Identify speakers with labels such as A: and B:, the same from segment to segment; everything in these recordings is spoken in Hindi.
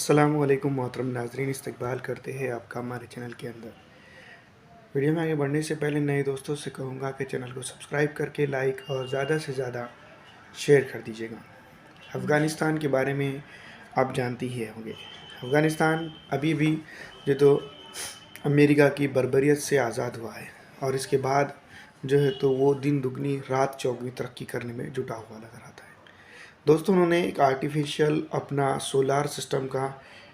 A: अस्सलामुअलैकुम मोहतरम नाज़रीन, इस्तकबाल करते हैं आपका हमारे चैनल के अंदर। वीडियो में आगे बढ़ने से पहले नए दोस्तों से कहूँगा कि चैनल को सब्सक्राइब करके लाइक और ज़्यादा से ज़्यादा शेयर कर दीजिएगा। अफ़गानिस्तान के बारे में आप जानते ही होंगे। अफ़गानिस्तान अभी भी जो तो अमेरिका की बर्बरियत से आज़ाद हुआ है और इसके बाद जो है तो वो दिन दुगनी रात चौगुनी तरक्की करने में जुटा हुआ नज़र आता है। दोस्तों, उन्होंने एक आर्टिफिशियल अपना सोलार सिस्टम का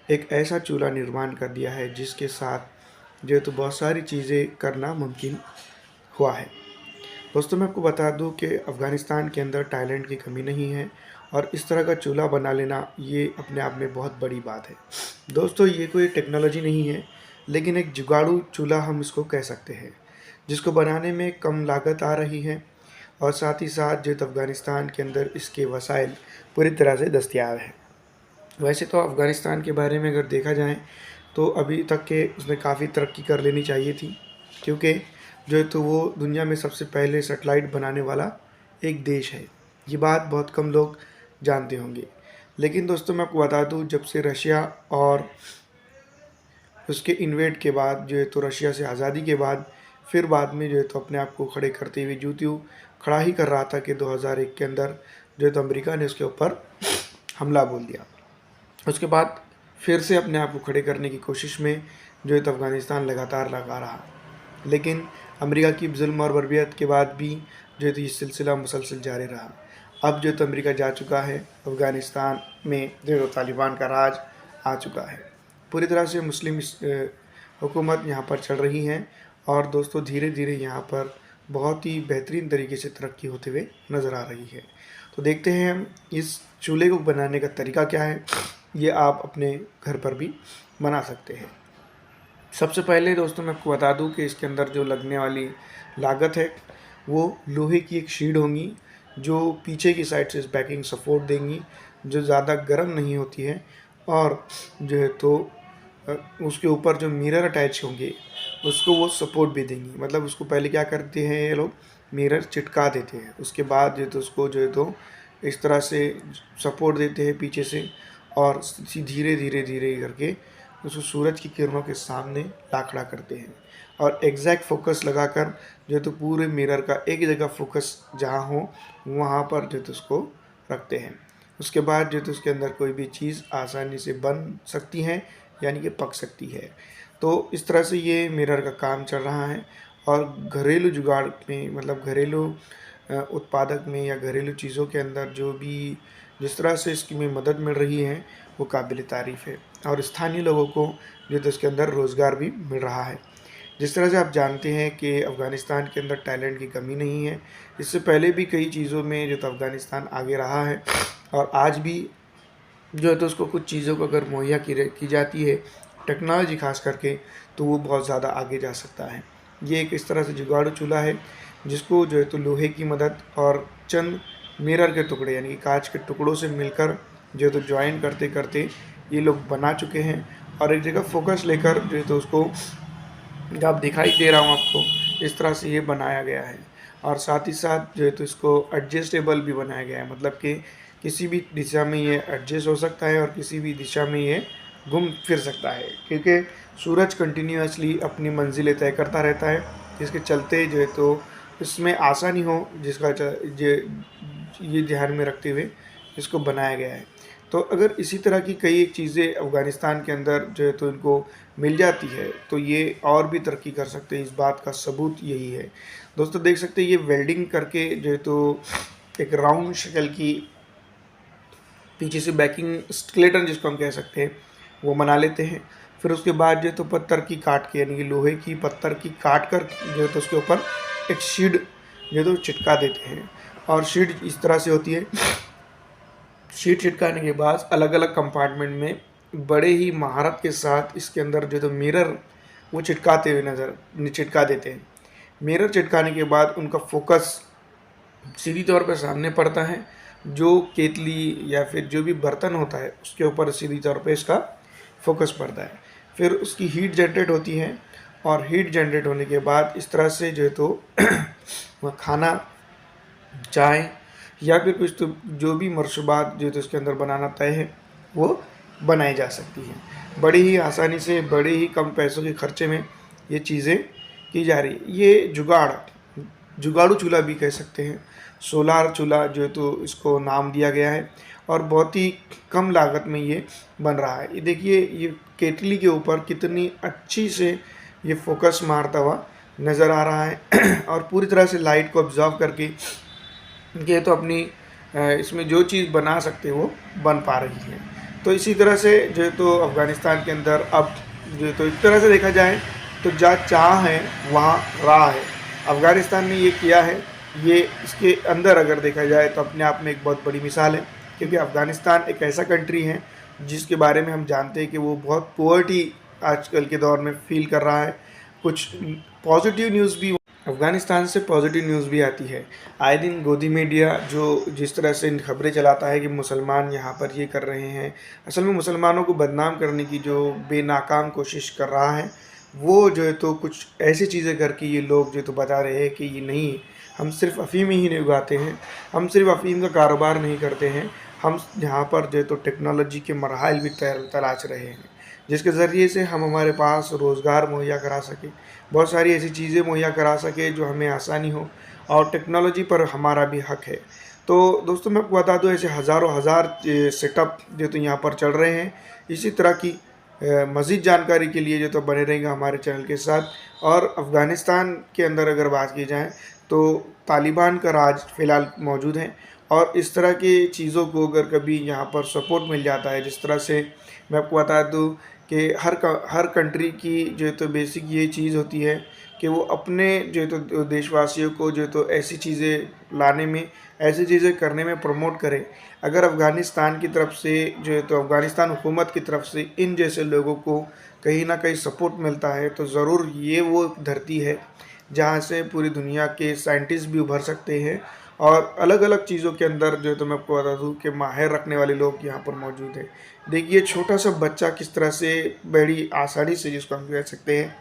A: एक ऐसा चूल्हा निर्माण कर दिया है जिसके साथ जो है तो बहुत सारी चीज़ें करना मुमकिन हुआ है। दोस्तों, मैं आपको बता दूं कि अफ़गानिस्तान के अंदर टैलेंट की कमी नहीं है और इस तरह का चूल्हा बना लेना ये अपने आप में बहुत बड़ी बात है। दोस्तों, ये कोई टेक्नोलॉजी नहीं है, लेकिन एक जुगाड़ू चूल्हा हम इसको कह सकते हैं, जिसको बनाने में कम लागत आ रही है और साथ ही साथ जो अफ़गानिस्तान के अंदर इसके वसाइल पूरी तरह से दस्तयाब हैं। वैसे तो अफ़गानिस्तान के बारे में अगर देखा जाए तो अभी तक के उसने काफ़ी तरक्की कर लेनी चाहिए थी, क्योंकि जो है तो वो दुनिया में सबसे पहले सेटेलाइट बनाने वाला एक देश है। ये बात बहुत कम लोग जानते होंगे। लेकिन दोस्तों, मैं आपको बता दूँ, जब से रशिया और उसके इन्वेड के बाद जो है तो रशिया से आज़ादी के बाद फिर बाद में जो है तो अपने आप को खड़े करते हुए यूँ खड़ा ही कर रहा था कि 2001 के अंदर जो है तो अमेरिका ने उसके ऊपर हमला बोल दिया। उसके बाद फिर से अपने आप को खड़े करने की कोशिश में जो है तो अफ़गानिस्तान लगातार लगा रहा, लेकिन अमेरिका की जुल्म और बर्बरियत के बाद भी जो है तो ये सिलसिला मुसलसल जारी रहा। अब जो है तो अमेरिका जा चुका है, अफ़गानिस्तान में जो है तो तालिबान का राज आ चुका है। पूरी तरह से मुस्लिम हुकूमत यहाँ पर चल रही है और दोस्तों धीरे धीरे यहाँ पर बहुत ही बेहतरीन तरीके से तरक्की होते हुए नज़र आ रही है। तो देखते हैं हम इस चूल्हे को बनाने का तरीका क्या है। ये आप अपने घर पर भी बना सकते हैं। सबसे पहले दोस्तों, मैं आपको बता दूं कि इसके अंदर जो लगने वाली लागत है वो लोहे की एक शीट होंगी जो पीछे की साइड से बैकिंग सपोर्ट देंगी, जो ज़्यादा गर्म नहीं होती है, और जो है तो उसके ऊपर जो मिरर अटैच होंगे उसको वो सपोर्ट भी देंगी। मतलब उसको पहले क्या करते हैं ये लोग, मिरर चिटका देते हैं, उसके बाद जो है तो उसको जो है तो इस तरह से सपोर्ट देते हैं पीछे से, और धीरे धीरे धीरे करके उसको सूरज की किरणों के सामने ला खड़ा करते हैं और एग्जैक्ट फोकस लगाकर जो है तो पूरे मिरर का एक जगह फोकस जहाँ हो वहाँ पर जो है तो उसको रखते हैं। उसके बाद जो है तो उसके अंदर कोई भी चीज़ आसानी से बन सकती है, यानी कि पक सकती है। तो इस तरह से ये मिरर का काम चल रहा है और घरेलू जुगाड़ में, मतलब घरेलू उत्पादक में या घरेलू चीज़ों के अंदर जो भी जिस तरह से इसकी में मदद मिल रही है वो काबिल तारीफ़ है और स्थानीय लोगों को जो तो इसके अंदर रोज़गार भी मिल रहा है। जिस तरह से आप जानते हैं कि अफ़गानिस्तान के अंदर टैलेंट की कमी नहीं है। इससे पहले भी कई चीज़ों में जो तो अफ़गानिस्तान आगे रहा है और आज भी जो है तो उसको कुछ चीज़ों को अगर मुहैया की जाती है, टेक्नोलॉजी खास करके, तो वो बहुत ज़्यादा आगे जा सकता है। ये एक इस तरह से जुगाड़ू चूल्हा है जिसको जो है तो लोहे की मदद और चंद मिरर के टुकड़े यानी कि कांच के टुकड़ों से मिलकर जो है तो ज्वाइन करते करते ये लोग बना चुके हैं और एक जगह फोकस लेकर जो है तो उसको, जो आप दिखाई दे रहा हूँ आपको, इस तरह से ये बनाया गया है। और साथ ही साथ जो है तो इसको एडजस्टेबल भी बनाया गया है, मतलब कि किसी भी दिशा में ये एडजस्ट हो सकता है और किसी भी दिशा में ये घूम फिर सकता है, क्योंकि सूरज कंटिन्यूसली अपनी मंजिलें तय करता रहता है, जिसके चलते जो है तो इसमें आसानी हो, जिसका ये ध्यान में रखते हुए इसको बनाया गया है। तो अगर इसी तरह की कई एक चीज़ें अफ़गानिस्तान के अंदर जो है तो इनको मिल जाती है तो ये और भी तरक्की कर सकते हैं। इस बात का सबूत यही है। दोस्तों, देख सकते हैं ये वेल्डिंग करके जो है तो एक राउंड शक्ल की पीछे से बैकिंग स्केलेटन जिसको हम कह सकते हैं वो बना लेते हैं। फिर उसके बाद जो है तो पत्थर की काट के, यानी कि लोहे की पत्थर की काट कर जो है तो उसके ऊपर एक शीट जो है तो चिटका देते हैं और शीट इस तरह से होती है। शीट चिटकाने के बाद अलग अलग कंपार्टमेंट में बड़े ही महारत के साथ इसके अंदर जो तो मिरर वो चिटकाते हुए चिटका देते हैं। मिरर चिटकाने के बाद उनका फोकस सीधी तौर पर सामने पड़ता है, जो केतली या फिर जो भी बर्तन होता है उसके ऊपर सीधी तौर पे इसका फोकस पड़ता है। फिर उसकी हीट जनरेट होती है और हीट जनरेट होने के बाद इस तरह से जो है तो वह खाना, चाय या फिर कुछ तो जो भी मशरूबात जो तो इसके अंदर बनाना तय है वो बनाई जा सकती हैं। बड़ी ही आसानी से, बड़े ही कम पैसों के खर्चे में ये चीज़ें की जा रही है। ये जुगाड़ू चूल्हा भी कह सकते हैं, सोलार चूल्हा जो है तो इसको नाम दिया गया है, और बहुत ही कम लागत में ये बन रहा है। ये देखिए, ये केतली के ऊपर कितनी अच्छी से ये फोकस मारता हुआ नज़र आ रहा है और पूरी तरह से लाइट को ऑब्जर्व करके ये तो अपनी इसमें जो चीज़ बना सकते वो बन पा रही है। तो इसी तरह से जो है तो अफ़गानिस्तान के अंदर अब जो है तो एक तरह से देखा जाए तो जहाँ चाह है वहाँ राह है। अफ़गानिस्तान ने ये किया है, ये इसके अंदर अगर देखा जाए तो अपने आप में एक बहुत बड़ी मिसाल है, क्योंकि अफ़गानिस्तान एक ऐसा कंट्री है जिसके बारे में हम जानते हैं कि वो बहुत पोवर्टी आजकल के दौर में फील कर रहा है। कुछ पॉजिटिव न्यूज़ भी अफ़गानिस्तान से पॉजिटिव न्यूज़ भी आती है। आए दिन गोदी मीडिया जो जिस तरह से खबरें चलाता है कि मुसलमान यहाँ पर ये कर रहे हैं, असल में मुसलमानों को बदनाम करने की जो बेनाकाम कोशिश कर रहा है, वो जो है तो कुछ ऐसी चीज़ें करके ये लोग जो तो बता रहे हैं कि ये नहीं, हम सिर्फ अफ़ीम ही नहीं उगाते हैं, हम सिर्फ अफ़ीम का कारोबार नहीं करते हैं, हम यहाँ पर जो है तो टेक्नोलॉजी के मराहिल भी तलाश रहे हैं, जिसके ज़रिए से हम हमारे पास रोज़गार मुहैया करा सकें, बहुत सारी ऐसी चीज़ें मुहैया करा सकें जो हमें आसानी हो, और टेक्नोलॉजी पर हमारा भी हक है। तो दोस्तों, मैं आपको बता दूँ, ऐसे हज़ारों हज़ार सेटअप जो तो यहाँ पर चल रहे हैं। इसी तरह की मज़ीद जानकारी के लिए जो तो बने रहेंगे हमारे चैनल के साथ। और अफ़गानिस्तान के अंदर अगर बात की जाए तो तालिबान का राज फ़िलहाल मौजूद है, और इस तरह की चीज़ों को अगर कभी यहाँ पर सपोर्ट मिल जाता है, जिस तरह से मैं आपको बता दूँ कि हर कंट्री की जो है तो बेसिक ये चीज़ होती है कि वो अपने जो है तो देशवासियों को जो है तो ऐसी चीज़ें लाने में, ऐसी चीज़ें करने में प्रमोट करें। अगर अफ़गानिस्तान की तरफ से जो है तो अफ़गानिस्तान हुकूमत की तरफ से इन जैसे लोगों को कहीं ना कहीं सपोर्ट मिलता है, तो ज़रूर ये वो धरती है जहाँ से पूरी दुनिया के साइंटिस्ट भी उभर सकते हैं, और अलग अलग चीज़ों के अंदर जो है तो मैं आपको बता दूँ कि माहिर रखने वाले लोग यहाँ पर मौजूद हैं। देखिए, छोटा सा बच्चा किस तरह से बड़ी आसानी से, जिसको हम कह सकते हैं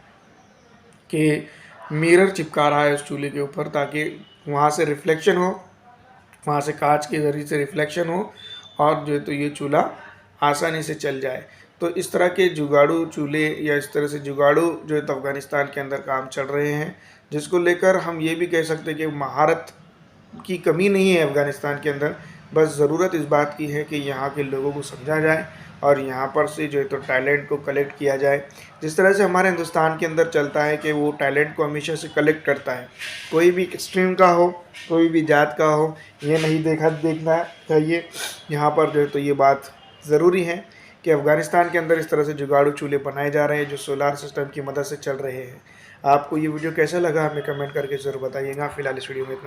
A: कि मिरर चिपका रहा है उस चूल्हे के ऊपर, ताकि वहाँ से रिफ्लेक्शन हो, वहाँ से कांच के ज़रिए से रिफ्लेक्शन हो, और जो है तो ये चूल्हा आसानी से चल जाए। तो इस तरह के जुगाड़ू चूल्हे या इस तरह से जुगाड़ू जो है तो अफ़गानिस्तान के अंदर काम चल रहे हैं, जिसको लेकर हम ये भी कह सकते हैं कि महारत की कमी नहीं है अफ़गानिस्तान के अंदर। बस ज़रूरत इस बात की है कि यहाँ के लोगों को समझा जाए, और यहाँ पर से जो है तो टैलेंट को कलेक्ट किया जाए। जिस तरह से हमारे हिंदुस्तान के अंदर चलता है कि वो टैलेंट को हमेशा से कलेक्ट करता है, कोई भी स्ट्रीम का हो, कोई भी जात का हो, ये नहीं देखना चाहिए। यहाँ पर जो है तो ये बात ज़रूरी है कि अफ़गानिस्तान के अंदर इस तरह से जुगाड़ू चूल्हे बनाए जा रहे हैं जो सोलार सिस्टम की मदद से चल रहे हैं। आपको ये वीडियो कैसा लगा हमें कमेंट करके ज़रूर बताइएगा। फ़िलहाल इस वीडियो में इतना ही।